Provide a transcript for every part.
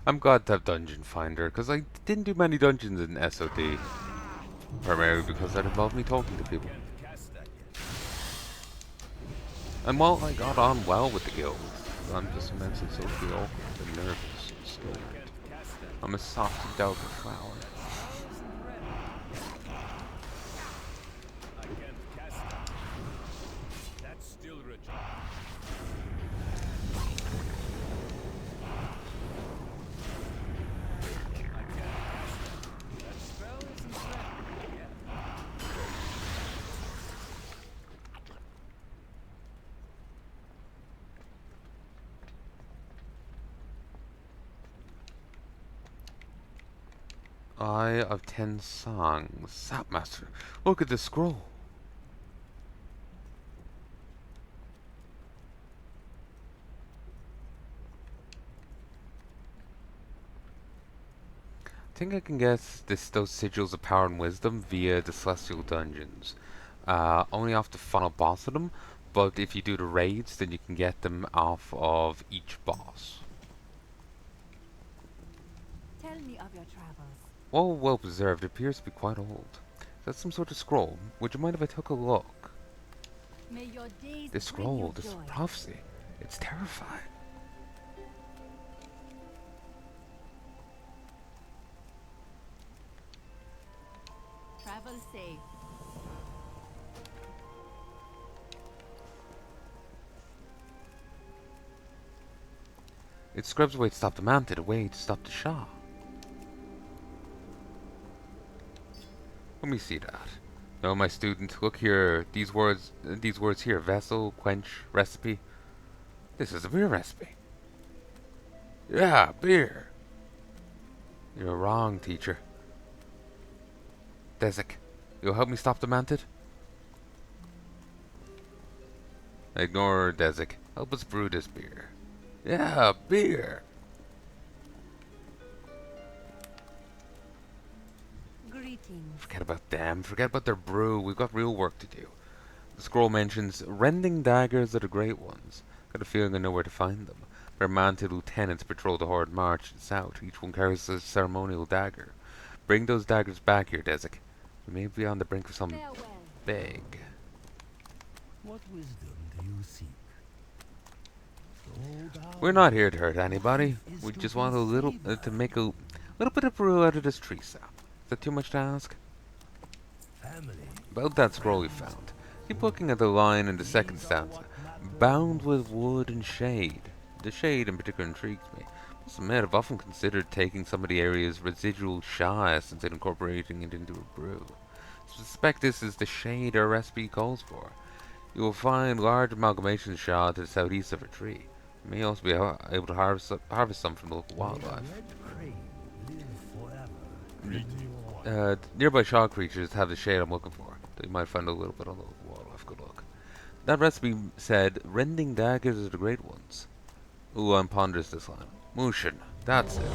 I'm glad to have Dungeon Finder, because I didn't do many dungeons in SOD, primarily because that involved me talking to people. And while I got on well with the guild, I'm just immensely socially awkward and nervous and scared. I'm a soft and delicate flower. Eye of 10 Songs. Sapmaster. Look at this scroll. I think I can guess those sigils of power and wisdom via the celestial dungeons. Only off the final boss of them, but if you do the raids, then you can get them off of each boss. Tell me of your travels. While well preserved, it appears to be quite old. That's some sort of scroll. Would you mind if I took a look? May your days This bring you scroll, this joy. prophecy, it's terrifying. Travel safe. It describes a way to stop the Mantid, a way to stop the Shah. Let me see that. No, my student, look here. These words here: vessel, quench, recipe. This is a beer recipe. Yeah, beer. You're wrong, teacher. Desik, you'll help me stop the Mantid? Ignore Desik. Help us brew this beer. Yeah, beer. Greetings. Forget about them. Forget about their brew. We've got real work to do. The scroll mentions rending daggers are the great ones. Got a feeling I know where to find them. Their mounted lieutenants patrol the horde march to the south. Each one carries a ceremonial dagger. Bring those daggers back here, Desik. We may be on the brink of something Farewell. big. What wisdom do you seek? We're not here to hurt anybody. We just want to make a little bit of brew out of this tree sap. Is that too much to ask? Family. About that scroll you found. Keep looking at the line in the second stanza. Bound with wood and shade. The shade in particular intrigues me. Must admit, I've often considered taking some of the area's residual Shah essence and incorporating it into a brew. Suspect this is the shade our recipe calls for. You will find large amalgamations of Shah to the southeast of a tree. You may also be able to harvest some from the local wildlife. Nearby Shah creatures have the shade I'm looking for, though you might find a little bit on the local wildlife. Good luck. That recipe said, rending daggers are the great ones. Ulan ponders this line. Mushin, that's it.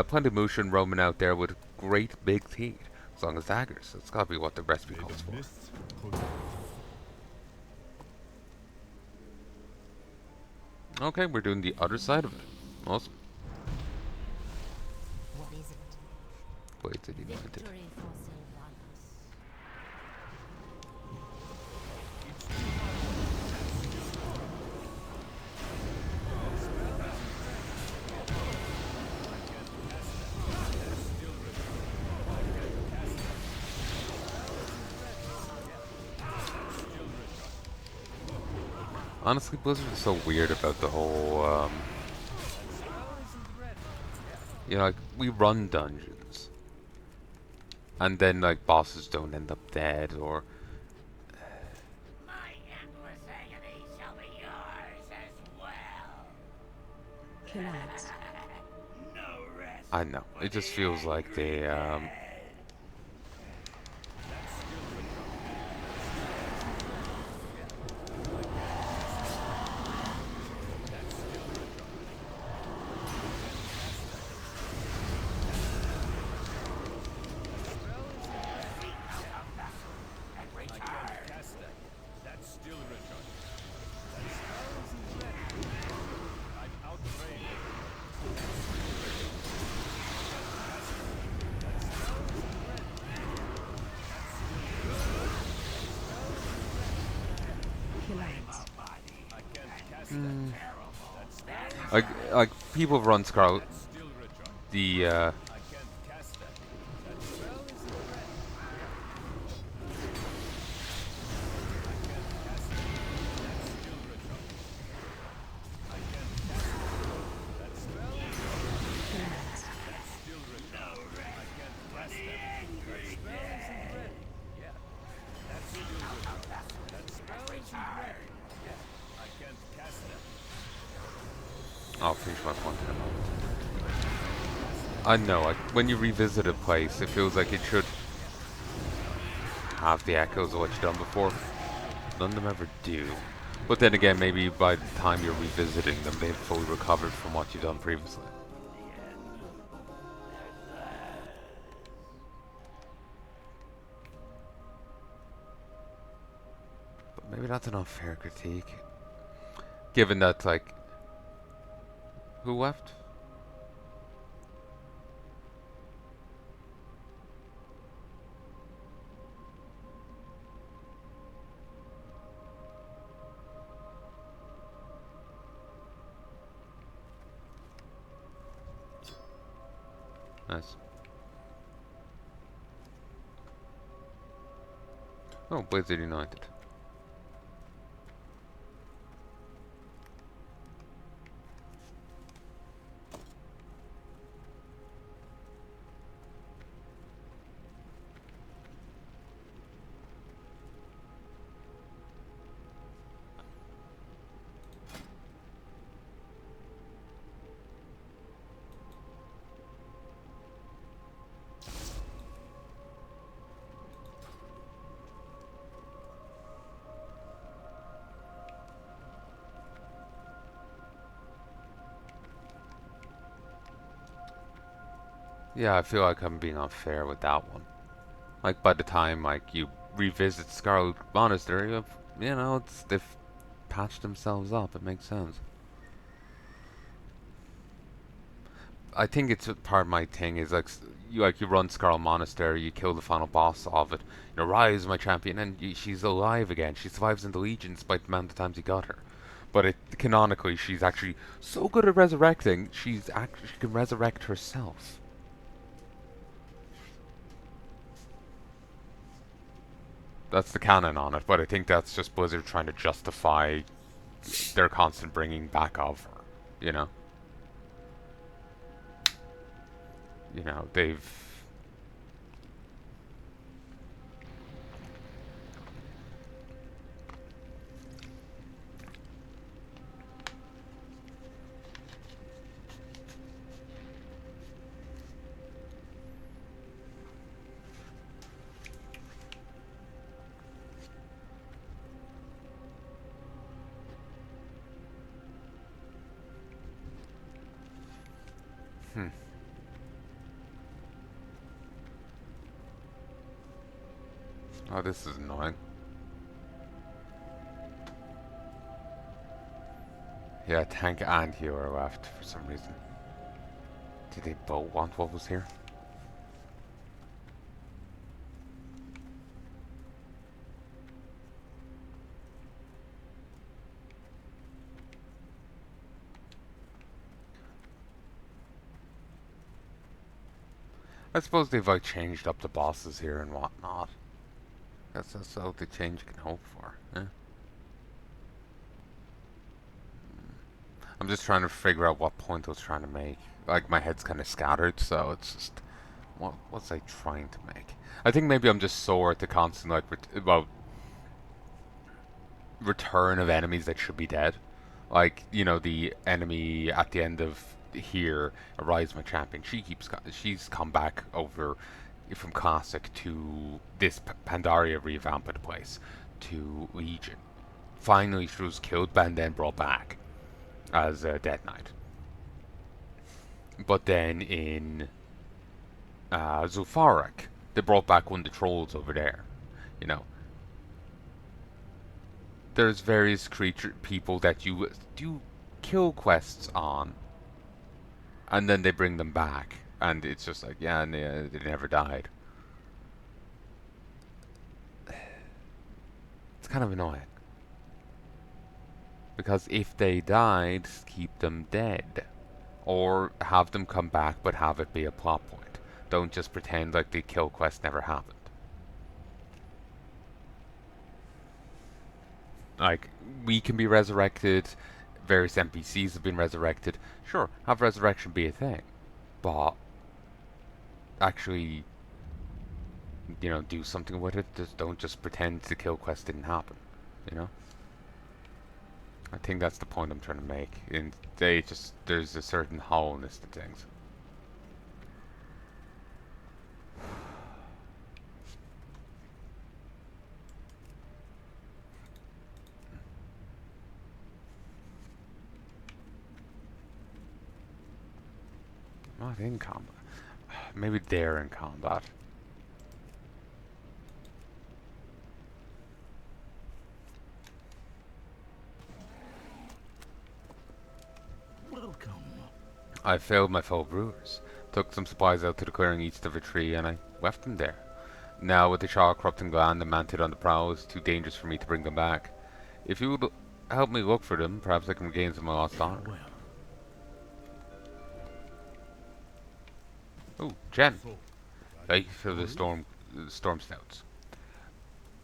Plenty of Mushin roaming out there with great big teeth, as long as daggers. That's gotta be what the recipe calls for. Okay, we're doing the other side of it. Awesome. What is it? Wait till you find it. Victory for Sylvanas. Honestly, Blizzard is so weird about the whole, you know, like, we run dungeons. And then, like, bosses don't end up dead, or... My endless agony shall be yours as well. Killings. No rest. I know, it just feels like they, Like people run Scarlet. The I'll finish my point in a moment. I know, like when you revisit a place, it feels like it should have the echoes of what you've done before. None of them ever do. But then again, maybe by the time you're revisiting them, they've fully recovered from what you've done previously. But maybe that's an unfair critique. Given that, like... Who left? Nice. Oh, Blizzard United. Yeah, I feel like I'm being unfair with that one. Like, by the time, like, you revisit Scarlet Monastery, they've patched themselves up. It makes sense. I think it's part of my thing is, you run Scarlet Monastery, you kill the final boss of it, rise my champion, and she's alive again. She survives in the Legion despite the amount of times you got her. But canonically, she's actually so good at resurrecting, she can resurrect herself. That's the canon on it, but I think that's just Blizzard trying to justify their constant bringing back of her. You know? They've... Hmm. Oh, this is annoying. Yeah, tank and healer left for some reason. Did they both want what was here? I suppose they've like changed up the bosses here and whatnot. That's all the change you can hope for. Yeah. I'm just trying to figure out what point I was trying to make. Like my head's kind of scattered, so it's just what was I trying to make? I think maybe I'm just sore at the constant about return of enemies that should be dead. Like the enemy at the end of here, Arise My Champion. She's come back over from Classic to this Pandaria revamp of the place to Legion. Finally, she was killed and then brought back as a Dead Knight. But then in Zul'Farrak, they brought back one of the trolls over there. You know, there's various people that you do kill quests on, and then they bring them back, and it's just like, yeah, and they never died. It's kind of annoying. Because if they died, keep them dead. Or have them come back but have it be a plot point. Don't just pretend like the kill quest never happened. Like, we can be resurrected, various NPCs have been resurrected. Sure, have resurrection be a thing. But actually, do something with it. Just don't just pretend the kill quest didn't happen. You know? I think that's the point I'm trying to make. There's a certain hollowness to things. Not in combat. Maybe they're in combat. Welcome. I failed my fellow brewers. Took some supplies out to the clearing east of a tree and I left them there. Now with the Shah corrupting gland and mounted on the prowl, it's too dangerous for me to bring them back. If you would help me look for them, perhaps I can regain some of my lost honor. Well, Oh, Chen. so, Thank you for the storm stouts.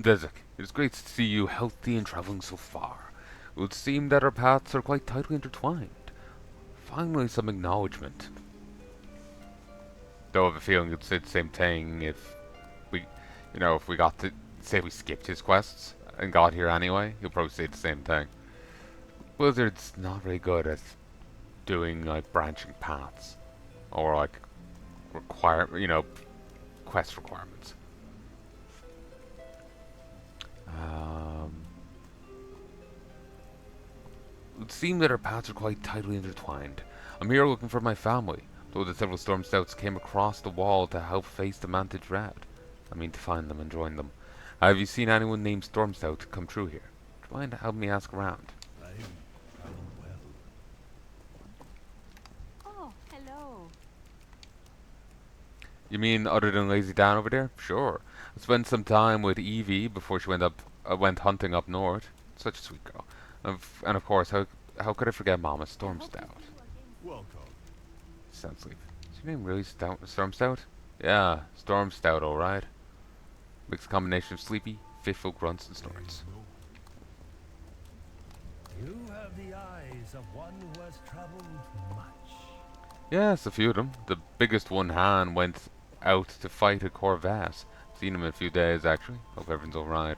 Dezek, it is great to see you healthy and traveling so far. It would seem that our paths are quite tightly intertwined. Finally, some acknowledgement. Though I have a feeling you'd say the same thing if we got to, say we skipped his quests and got here anyway, he'll probably say the same thing. Blizzard's not very good at doing, like, branching paths. Or, like, quest requirements. It would seem that our paths are quite tightly intertwined. I'm here looking for my family, though the several storm stouts came across the wall to help face the Manted Rat. I mean to find them and join them. Have you seen anyone named Storm Stout come true here? Do you mind helping me ask around? I'm traveling well. Oh, hello. You mean other than Lazy Dan over there? Sure. I spent some time with Evie before she went hunting up north. Such a sweet girl. And of course, how could I forget Mama Storm Stout? Welcome. Sounds like. Is your name really Storm Stout? Yeah, Storm Stout, alright. Mixed combination of sleepy, fitful grunts and snorts. You have the eyes of one who has traveled much. Yes, a few of them. The biggest one, Han, went out to fight a Corvette. Seen him in a few days, actually. Hope everything's alright.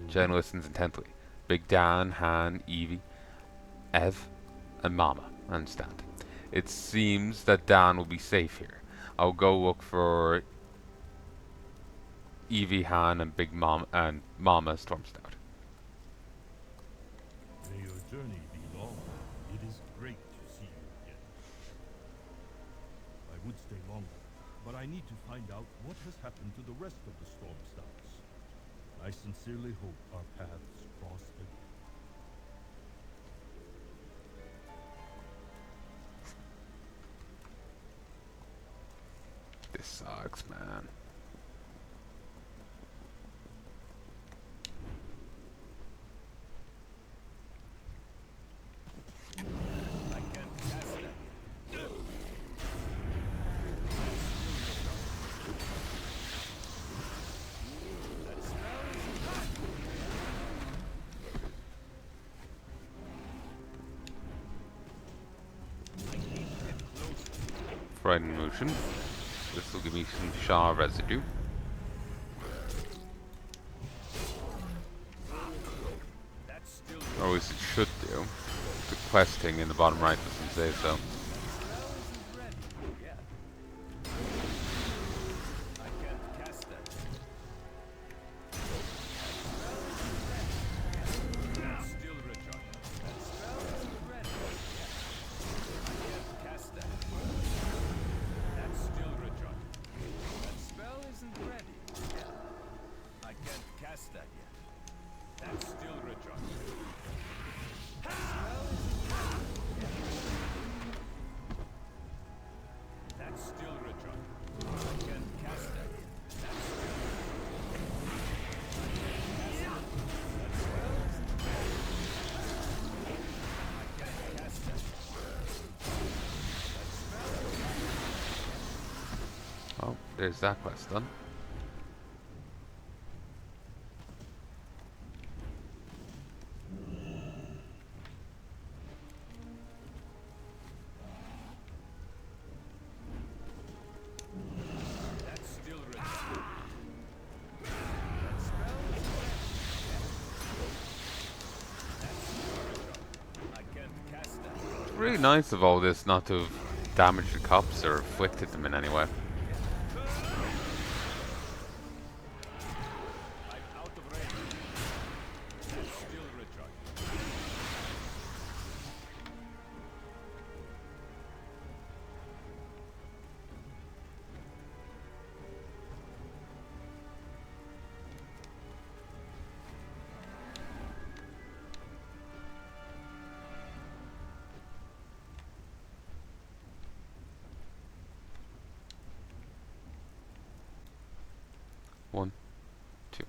Chen listens intently. Big Dan, Han, Evie, Ev, and Mama. I understand. It seems that Dan will be safe here. I'll go look for Evie, Han, and Big Mom and Mama Stormstout. May your journey be long. It is great to see you again. I would stay longer, but I need to find out what has happened to the rest of the Stormstouts. I sincerely hope our paths cross again. This sucks, man. Frightened motion. This will give me some Shah residue. Or at least it should do. The questing in the bottom right doesn't say so. Oh, there's that quest done. That's still rich. That spell is I can't cast that. It's really nice of all this not to have damaged the cops or afflicted them in any way. I'm out of range. That's still recharged. One, two.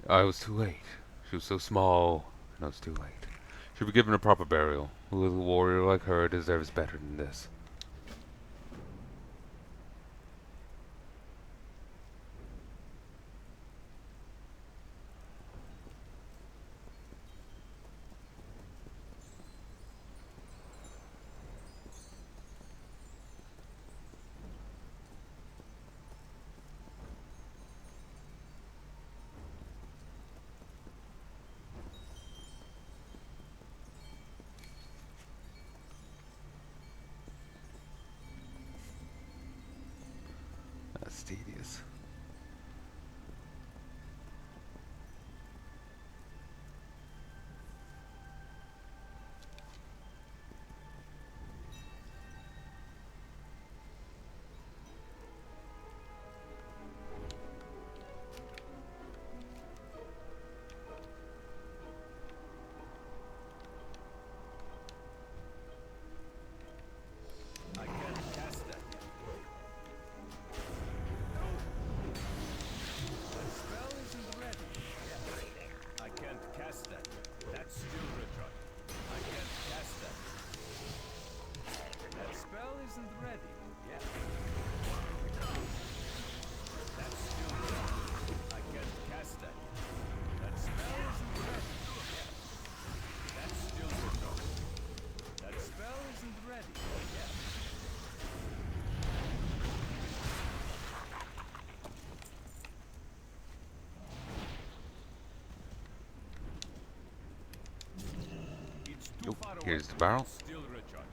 I was too late. She was so small, and I was too late. Should be given a proper burial. A little warrior like her deserves better than this. That's tedious. I can't cast that yet. That spell isn't ready. Yeah. I can't cast that yet. That's still recharged. I can't cast that yet. That spell isn't ready. Yeah. That's still recharged. I can't cast that yet. That spell isn't ready. Yeah. That's still recharged. That spell isn't ready. Yeah. It's too Oop, far away. here's the barrel. Still recharged.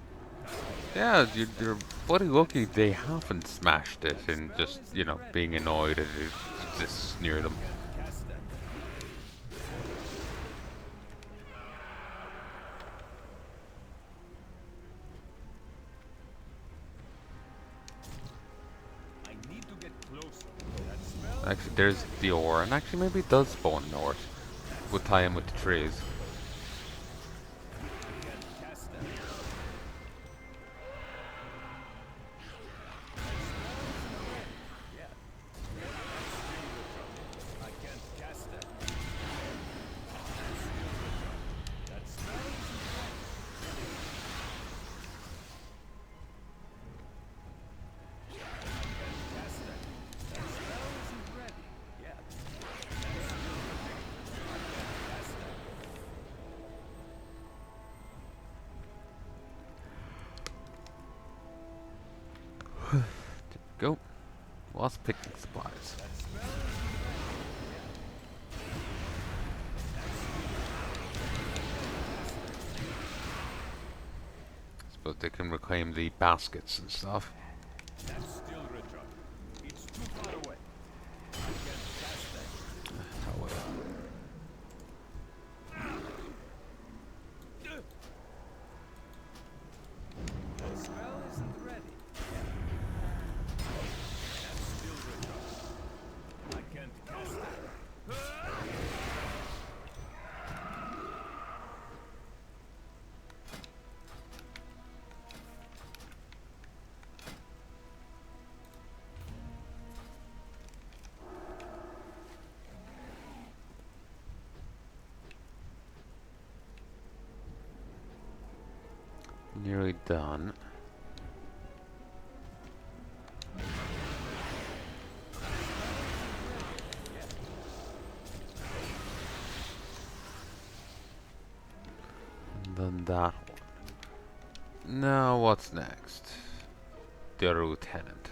Yeah, you're bloody lucky they haven't smashed it and just, you know, being annoyed that it exists near them. Cast that. I need to get closer. That spell Actually, there's the ore, and actually maybe it does spawn north. We'll tie in with the trees. can't cast that. Yeah. I can't cast that. That spell isn't ready. I can't cast that. That spell isn't ready. Yeah. That's still ridiculous. I can't cast that. Go. Lost picking supplies. That spell isn't ready. Suppose they can reclaim the baskets and stuff. That's still recharged. It's too far away. I can't cast that. Oh well. That spell isn't ready. That's still recharged. I can't cast that. Nearly done. Then that one. Now what's next? The lieutenant.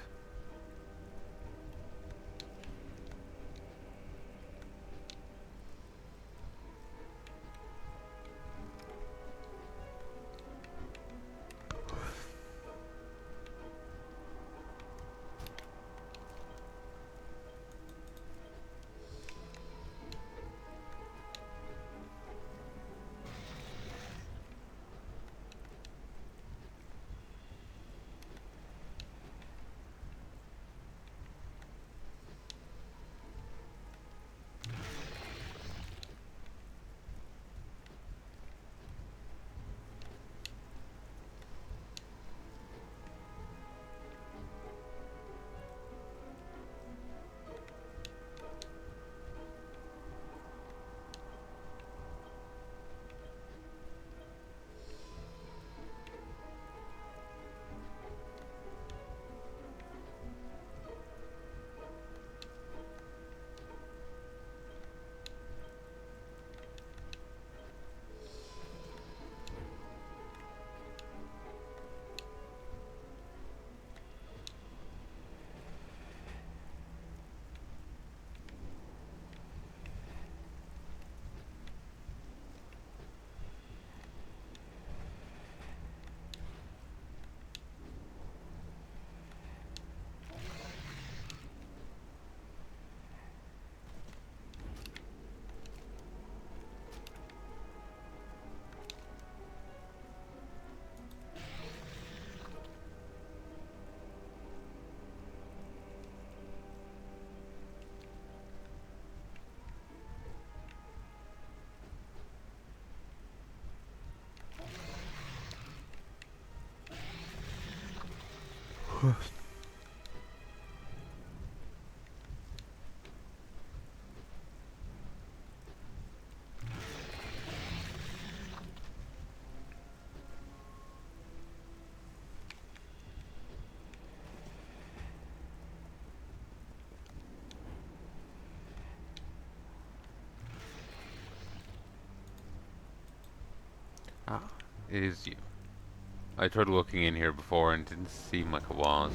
Ah, it is you. I tried looking in here before and didn't seem like it was.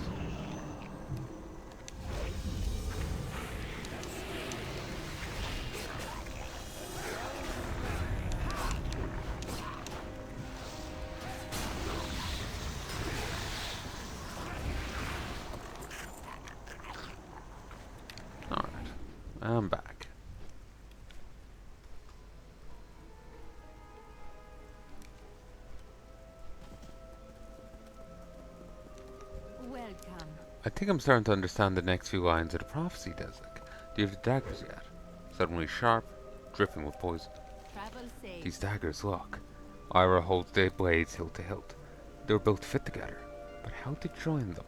Alright, I'm back. Welcome. I think I'm starting to understand the next few lines of the prophecy, Desik. Do you have the daggers yet? Suddenly sharp, dripping with poison. Travel safe. These daggers, look. Ira holds their blades hilt to hilt. They were built to fit together. But how to join them?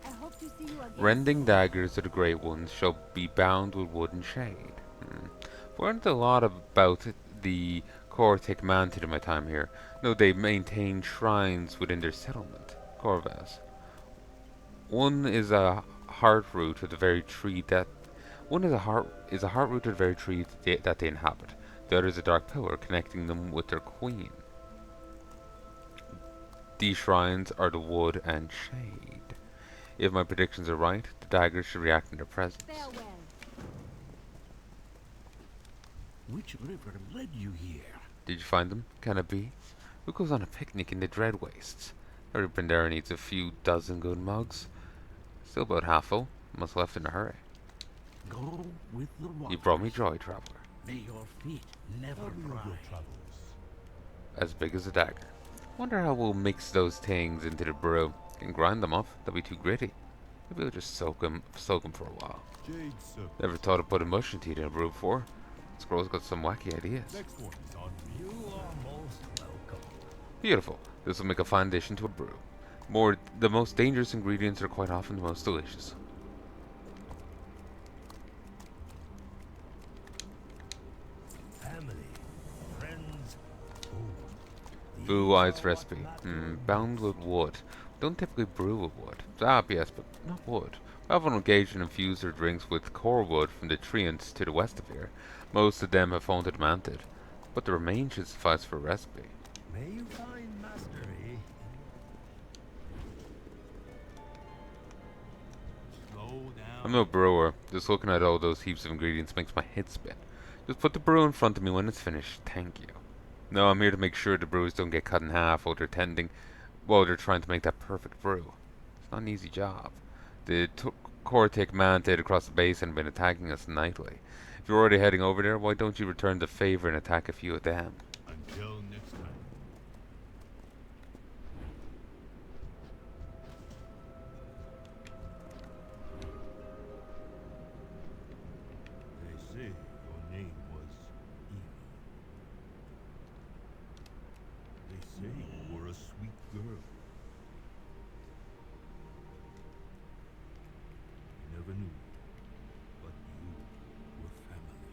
I hope to see you again. Rending daggers of the Great Ones shall be bound with wood and shade. I've learned a lot about the Korthik Manted in my time here. No, they maintain shrines within their settlement, Corvas. One is a heart root of the very tree that is a heart root of the very tree that they inhabit. The other is a dark pillar connecting them with their queen. These shrines are the wood and shade. If my predictions are right, the daggers should react in their presence. Farewell. Which river led you here? Did you find them? Can it be? Who goes on a picnic in the Dread Wastes? Every Pandaria needs a few dozen good mugs. Still about half full. Must have left in a hurry. Go with the waters. You brought me joy, traveler. May your feet never dry. As big as a dagger. Wonder how we'll mix those things into the brew. Can grind them up. They'll be too gritty. Maybe we'll just soak them for a while. Never thought of putting mushroom tea in a brew before. Scroll's got some wacky ideas. Next one is on you are most welcome. Beautiful. This will make a fine addition to a brew. The most dangerous ingredients are quite often the most delicious. Family, friends, food. Blue Eyes recipe. Bound with wood. Don't typically brew with wood. Ah, yes, but not wood. I often engage in infuse their drinks with core wood from the treants to the west of here. Most of them have found it manted, but the remains should suffice for a recipe. May you find mastery. Slow down. I'm no brewer. Just looking at all those heaps of ingredients makes my head spin. Just put the brew in front of me when it's finished. Thank you. No, I'm here to make sure the brews don't get cut in half while they're trying to make that perfect brew. It's not an easy job. The Cortic mantate across the basin have been attacking us nightly. If you're already heading over there, why don't you return the favor and attack a few of them? Until next time. They say your name was Eve. They say you were a sweet girl. I never knew, but you were family.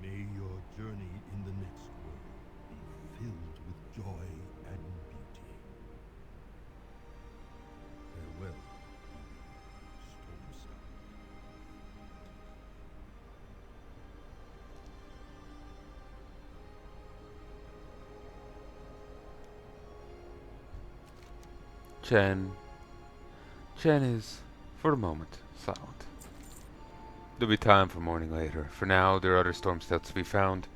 May your journey in the next world be filled with joy and beauty. Farewell, Stormstar. Chen is, for the moment, silent. There'll be time for morning later. For now, there are other storm scouts to be found.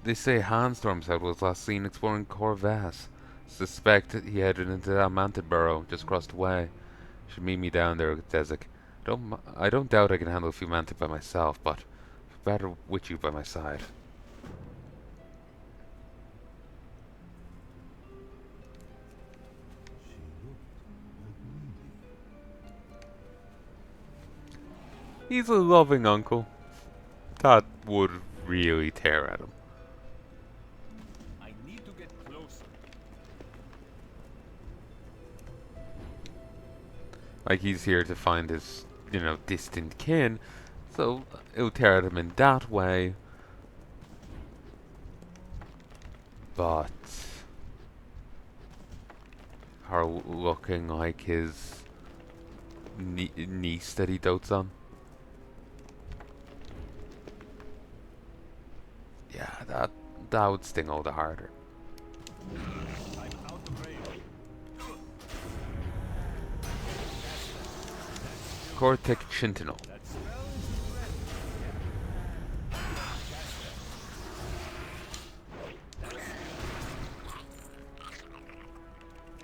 They say Han Storm Scout was last seen exploring Corvas. Suspect he headed into that manted burrow just across the way. Should meet me down there with Desik. I don't doubt I can handle a few manted by myself, but better with you by my side. She looked like Weedy. He's a loving uncle. That would really tear at him. I need to get closer. Like he's here to find his, distant kin. So it'll tear at him in that way. But her looking like his niece that he dotes on. Yeah, that would sting all the harder. I'm out of range. Cortic Chintinal. That spell isn't ready.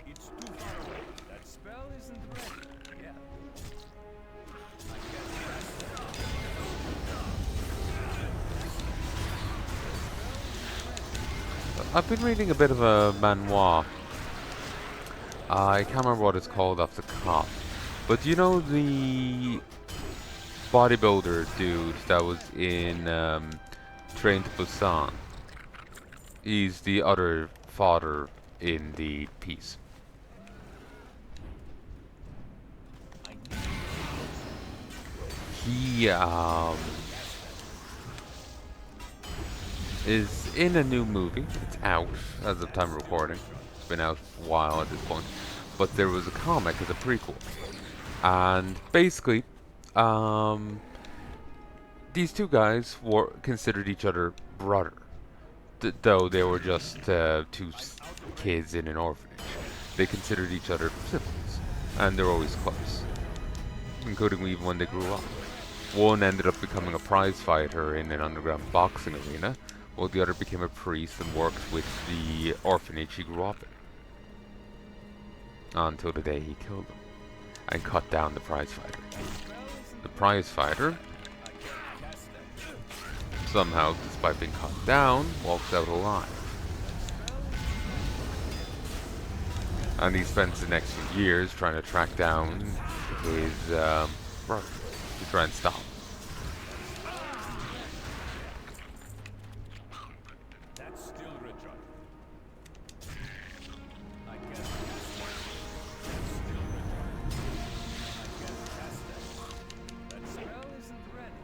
It's too far away. That spell isn't ready. Yeah. I can't cast that. I've been reading a bit of a manhwa. I can't remember what it's called off the top. But do you know the bodybuilder dude that was in Train to Busan? He's the other father in the piece. He is in a new movie. It's out as of time of recording. It's been out a while at this point. But there was a comic as a prequel. And basically, these two guys were considered each other brother. Though they were just two kids in an orphanage. They considered each other siblings. And they're always close. Including even when they grew up. One ended up becoming a prize fighter in an underground boxing arena, while the other became a priest and worked with the orphanage he grew up in. Until the day he killed him, and cut down the prize fighter. The prize fighter, somehow, despite being cut down, walks out alive. And he spends the next few years trying to track down his brother to try and stop him. That's still Richard. I can't cast that. That's still Richard. I can't cast that. That spell isn't ready.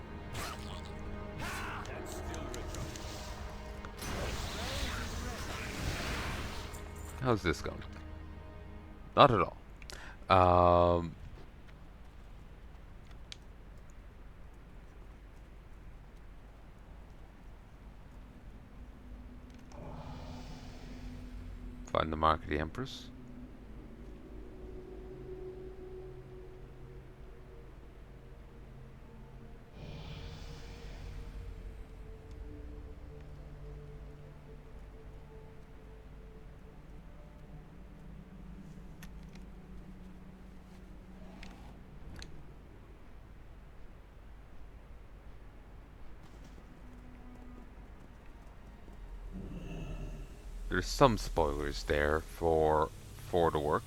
That's still Richard. That spell isn't ready. How's this going? Not at all. Um, find the Mark of the Empress. There's some spoilers there for the work,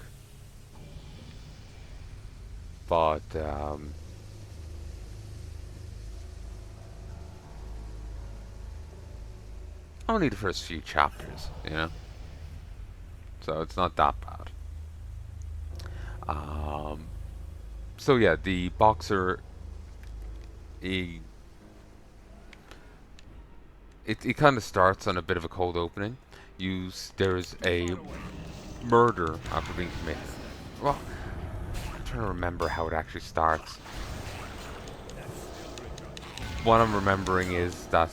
but only the first few chapters, you know. So it's not that bad. Um, so yeah, the boxer, he, it kind of starts on a bit of a cold opening. There's a murder after being committed. Well, I'm trying to remember how it actually starts. What I'm remembering is that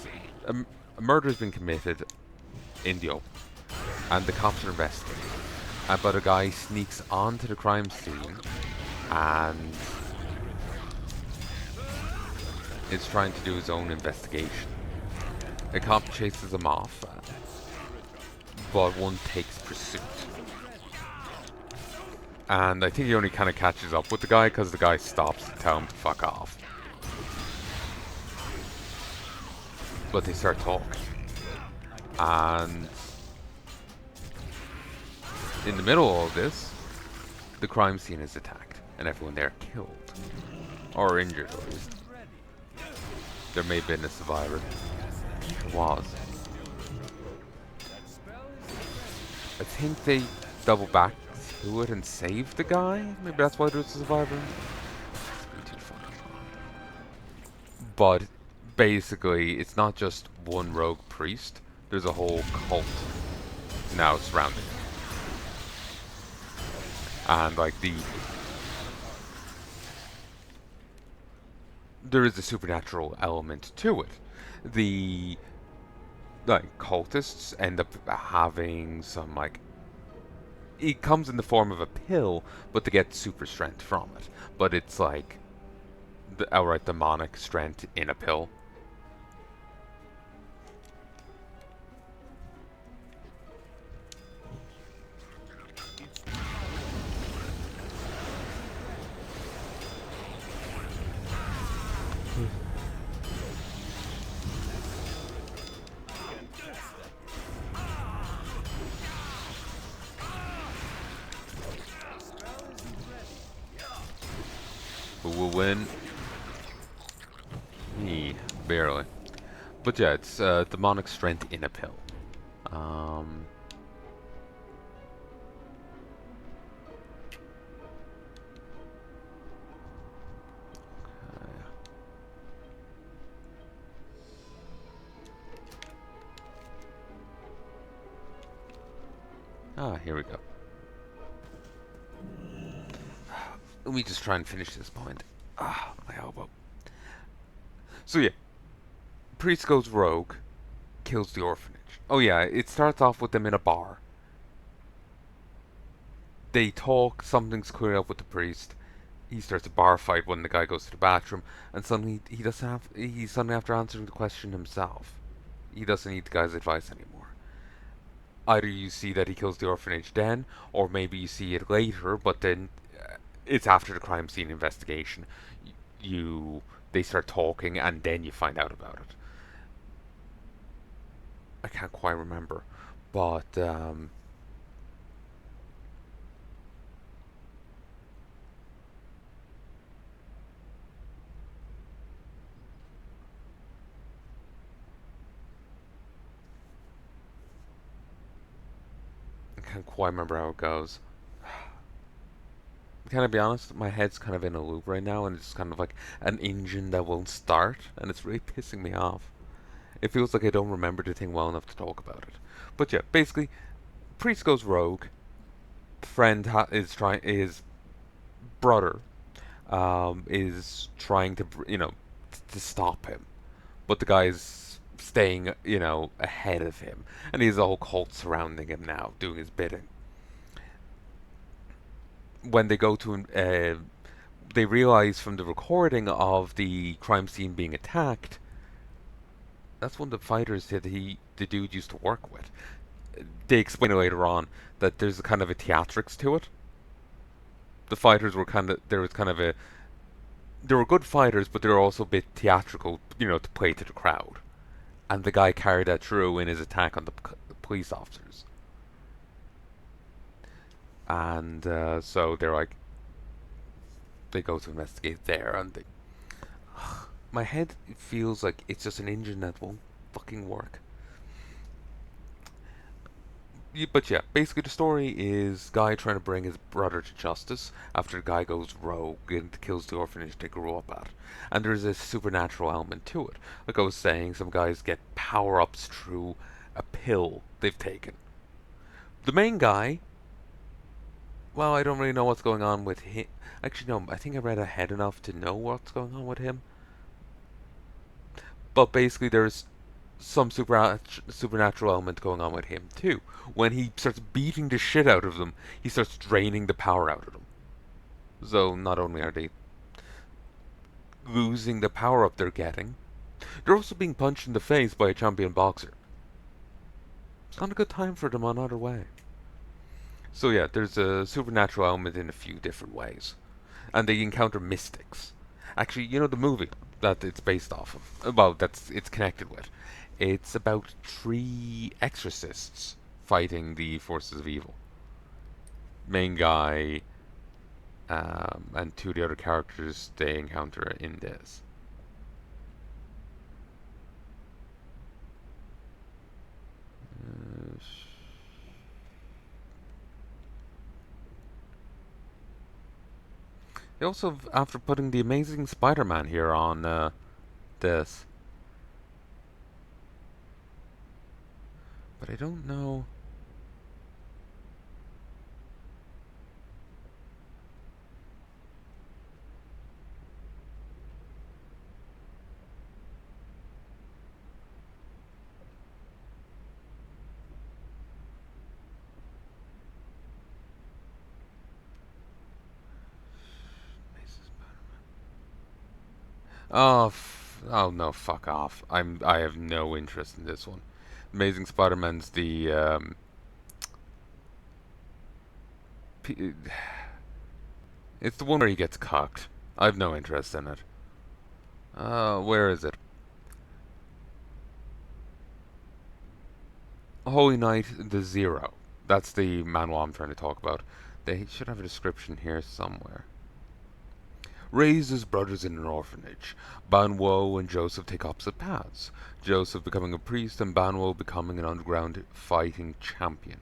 a murder has been committed in the open, and the cops are investigating. But a guy sneaks onto the crime scene and is trying to do his own investigation. A cop chases him off, but one takes pursuit. And I think he only kind of catches up with the guy because the guy stops to tell him to fuck off. But they start talking. And in the middle of all this, the crime scene is attacked and everyone there killed. Or injured, at least. There may have been a survivor. There was. I think they double back to it and saved the guy? Maybe that's why there's a survivor? But basically, it's not just one rogue priest. There's a whole cult now surrounding it. And like there is a supernatural element to it. The like cultists end up having some like it comes in the form of a pill, but they get super strength from it. But it's like the outright demonic strength in a pill. Who will win? Me, barely. But yeah, it's demonic strength in a pill. Here we go. Let me just try and finish this point. My elbow. So yeah, priest goes rogue, kills the orphanage. Oh yeah, it starts off with them in a bar. They talk, something's cleared up with the priest. He starts a bar fight when the guy goes to the bathroom, and suddenly he's suddenly after answering the question himself. He doesn't need the guy's advice anymore. Either you see that he kills the orphanage then, or maybe you see it later, but then it's after the crime scene investigation. They start talking, and then you find out about it. I can't quite remember, but I can't quite remember how it goes. Can I be honest? My head's kind of in a loop right now, and it's kind of like an engine that won't start, and it's really pissing me off. It feels like I don't remember the thing well enough to talk about it. But yeah, basically, priest goes rogue. Friend is brother is trying to, to stop him, but the guy's staying, ahead of him, and he has a whole cult surrounding him now, doing his bidding. When they go to, they realize from the recording of the crime scene being attacked, that's one of the fighters that the dude used to work with. They explain later on that there's a kind of a theatrics to it. The fighters were there was kind of a, they were good fighters, but they were also a bit theatrical, to play to the crowd. And the guy carried that through in his attack on the police officers. And so they're like, they go to investigate there, and they, my head feels like it's just an engine that won't fucking work. But yeah, basically the story is guy trying to bring his brother to justice after the guy goes rogue and kills the orphanage they grew up at. And there's a supernatural element to it. Like I was saying, some guys get power-ups through a pill they've taken. The main guy, well, I don't really know what's going on with him. Actually, no, I think I read ahead enough to know what's going on with him. But basically there's some supernatural element going on with him too. When he starts beating the shit out of them, he starts draining the power out of them. So not only are they losing the power up they're getting, they're also being punched in the face by a champion boxer. It's not a good time for them on either way. So yeah, there's a supernatural element in a few different ways. And they encounter mystics. Actually, the movie that it's based off of, well, it's connected with. It's about 3 exorcists fighting the forces of evil. Main guy and 2 of the other characters they encounter in this. They also, after putting the Amazing Spider-Man here on this, but I don't know. Oh no, fuck off. I have no interest in this one. Amazing Spider-Man's it's the one where he gets cocked. I have no interest in it. Where is it? Holy Knight the Zero. That's the manual I'm trying to talk about. They should have a description here somewhere. Raised as brothers in an orphanage, Banwo and Joseph take opposite paths. Joseph becoming a priest and Banwo becoming an underground fighting champion.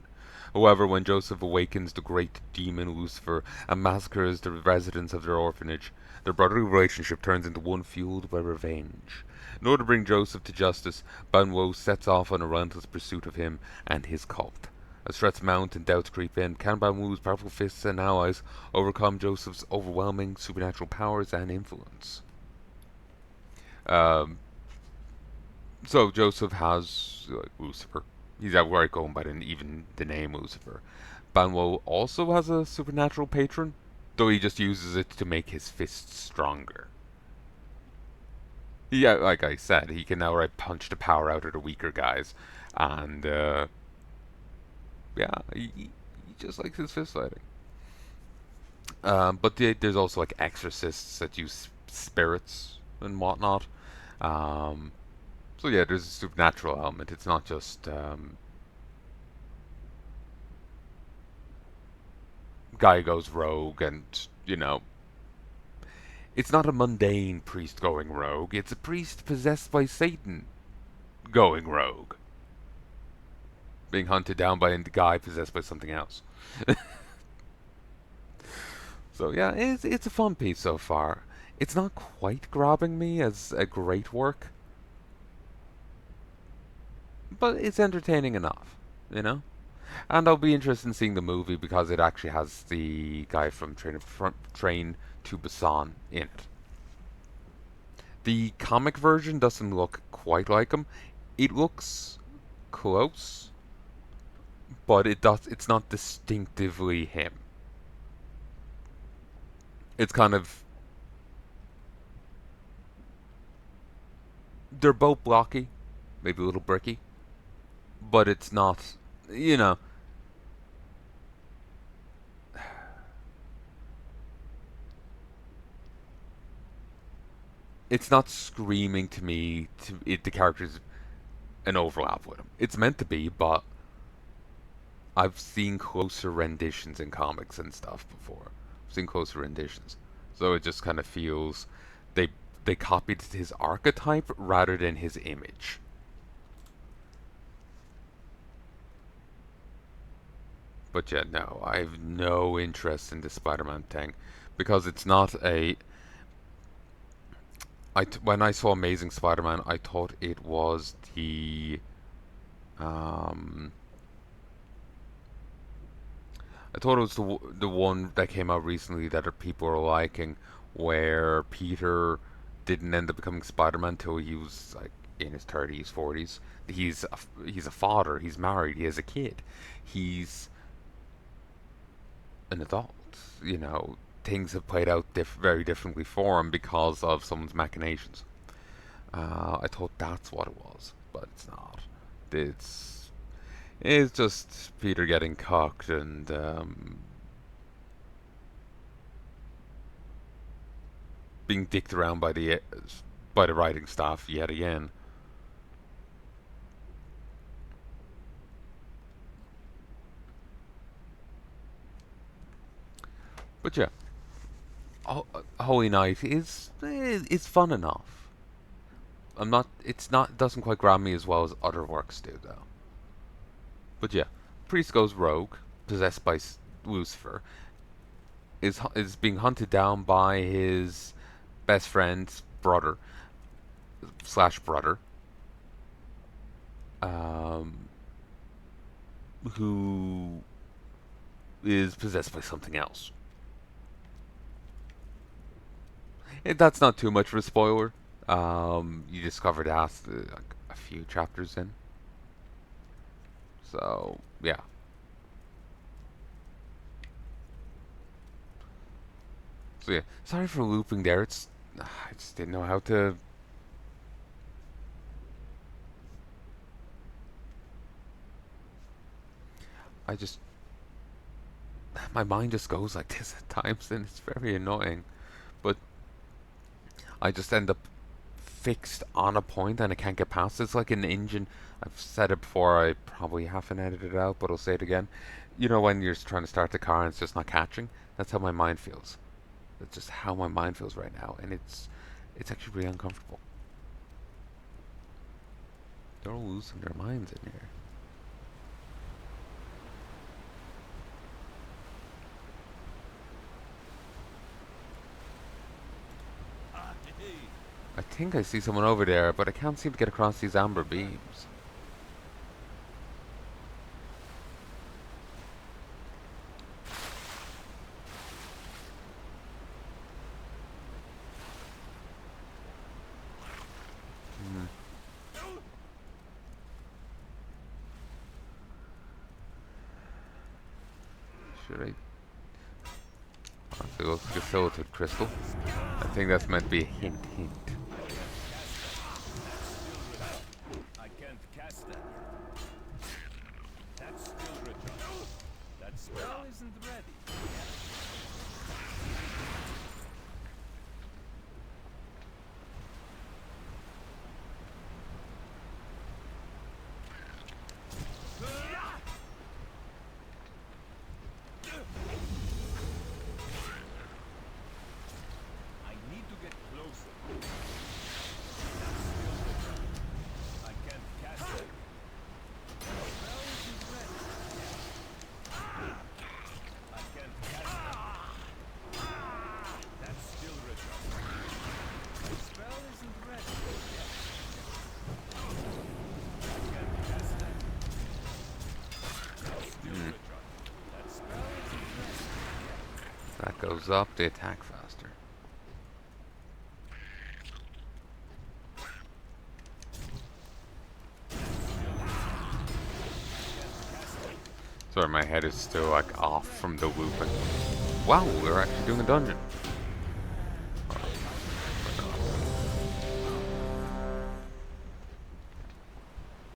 However, when Joseph awakens the great demon Lucifer and massacres the residents of their orphanage, their brotherly relationship turns into one fueled by revenge. In order to bring Joseph to justice, Banwo sets off on a relentless pursuit of him and his cult. As threats mount and doubts creep in, can Banwoo's powerful fists and allies overcome Joseph's overwhelming supernatural powers and influence? So Joseph has Lucifer. He's outright going by even the name Lucifer. Banwo also has a supernatural patron, though he just uses it to make his fists stronger. Yeah, like I said, he can outright punch the power out of the weaker guys, and yeah, he just likes his fist fighting. But there's also like exorcists that use spirits and whatnot. So yeah, there's a supernatural element. It's not just guy goes rogue and it's not a mundane priest going rogue. It's a priest possessed by Satan going rogue, being hunted down by a guy possessed by something else. So yeah, it's a fun piece so far. It's not quite grabbing me as a great work, but it's entertaining enough, And I'll be interested in seeing the movie because it actually has the guy from Train to Busan in it. The comic version doesn't look quite like him. It looks close, but it's not distinctively him. It's kind of, they're both blocky, maybe a little bricky, but it's not, you know, it's not screaming to me the character's an overlap with him. It's meant to be, but I've seen closer renditions in comics and stuff before. I've seen closer renditions, so it just kind of feels they they copied his archetype rather than his image. But yeah, no, I have no interest in the Spider-Man thing because it's not a. When I saw Amazing Spider-Man, I thought it was um, I thought it was the one that came out recently that people are liking, where Peter didn't end up becoming Spider-Man till he was like in his 30s, 40s. He's a father. He's married. He has a kid. He's an adult. You know, things have played out very differently for him because of someone's machinations. I thought that's what it was, but it's not. It's it's just Peter getting cocked and being dicked around by the writing staff yet again. But yeah, Holy Night is fun enough. I'm not. It's not. It doesn't quite grab me as well as other works do, though. But yeah, priest goes rogue, possessed by Lucifer, is being hunted down by his best friend's brother slash brother, um, who is possessed by something else. That's not too much of a spoiler. You discover that like a few chapters in. So yeah. So yeah. Sorry for looping there. I just didn't know how to. I just my mind just goes like this at times, and it's very annoying. But I just end up fixed on a point and I can't get past it. It's like an engine. I've said it before, I probably haven't edited it out, but I'll say it again. You know when you're trying to start the car and it's just not catching? That's how my mind feels. That's just how my mind feels right now, and it's actually really uncomfortable. They're all losing their minds in here. I think I see someone over there, but I can't seem to get across these amber beams. Hmm. Should I? Oh, it looks like a silhouette crystal. I think that's meant to be a hint, hint. I can't cast that yet. That's still retarded. That spell isn't ready. I need to get closer. levels up, they attack faster. Sorry, my head is still like off from the looping. Wow, we're actually doing a dungeon.